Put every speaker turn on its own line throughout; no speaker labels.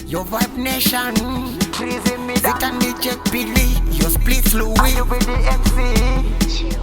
your vibe nation. Zita ni Jack Billy, your split Louis. You be the MC.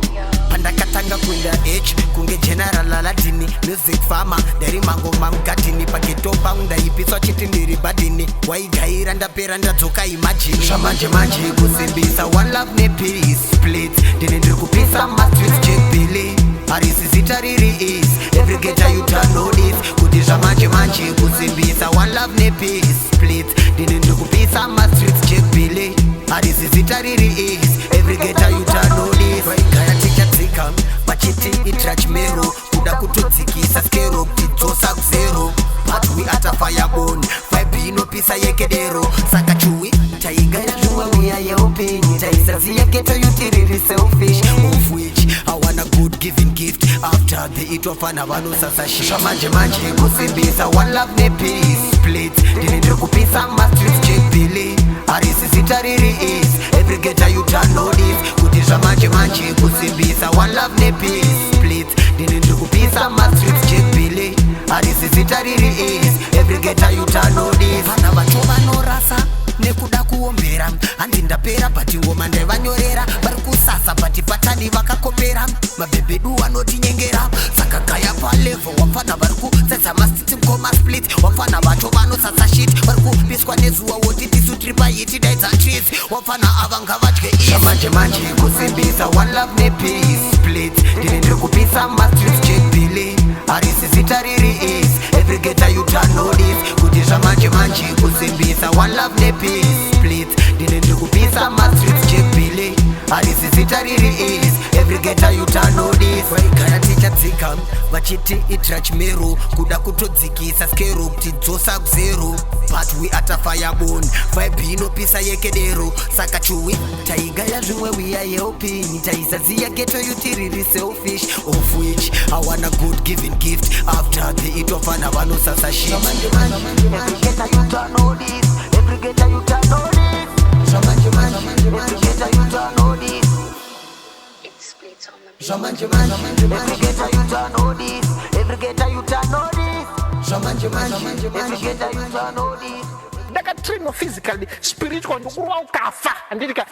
Panda katanga kwenda H, kunge general aladini. Music farmer, deri mango mamgatini. Paketo bounda ipiswa chiti ndiri badini. Waigaira ndapera ndadzoka imagine. Shamanje manje kusimbisa, one love ne peace. Split, dini ndiri kupisa ma streets Jack Billy. Arisi zita riri is, every getter you turn know this. Kudisha manje manje kusimbisa, one love ne peace. Split, dini ndiri kupisa ma streets Jack Billy. Arisi zita riri is, every getter you turn know this. Waigaya tika tika, machiti itrach mero. Kuda kutotsikisa skero, kutidzosa kuzero. But we at a firebone, vibe ino pisa yekedero. Saka chui, taigaya jua mia ye opini. Taisazia geto yutiriri selfish. Of which, I want a good giving gift. After the eat of an avano sasa shit. Shamanje manje kusimbisa, one love ne peace. Split, dinindri kupisa ma streets Jack Billy. Arisi zita riri is, every getter you turn know this. Kudisha manje manje kusimbisa, one love ne peace. Split, dinindri kupisa ma streets Jack Billy. Arisi zita riri is, every getter you turn know this. Vana vachova no rasa, nekuda kuombera. Handi ndapera bati ngoma ndevanyorera. Vari kusasa bati patani vakakopera. Mabebedu vanotinyengera. Saka gaya pa level, wafana vari kusetsa mastiti mkoma split. Wafana vacho vanosasa shit, vari kupiswa nezuva woti tisu tiri pahiti daidza trees. Wafana ava ngavadye is. Shamanje manje kusimbisa, one love ne peace. Split, ndiri ndiri kupisa ma streets Jack Billy. Arisi zita riri is, every getter you turn know this. Kudisha manje manje kusimbisa, one love ne peace. Split, ndiri ndiri kupisa ma streets Jack Billy. Arisi zita riri is, every getter you turn know this. Waigaya tika tika, vachiti itrach mero. Kuda kutodzikisa skero, kutidzosa kuzero. But we at a firebone, vibe ino pisa yekedero. Saka chui, taigaya zvimwe we are helping. Taisazia geto yutiriri selfish. Of which, I want a good giving gift. After the eat of an avano sasa shit. Shamanje manje, every getter you turn know this. Every getter you turn know this. Shamanje manje, every getter you turn know this. Shamanje manje, every getter you turn know this. Every getter you turn know this. Shamanje manje, every getter you turn know this.
Ndakatrainwa physically, spiritual, ndikuwa ukafa. Andika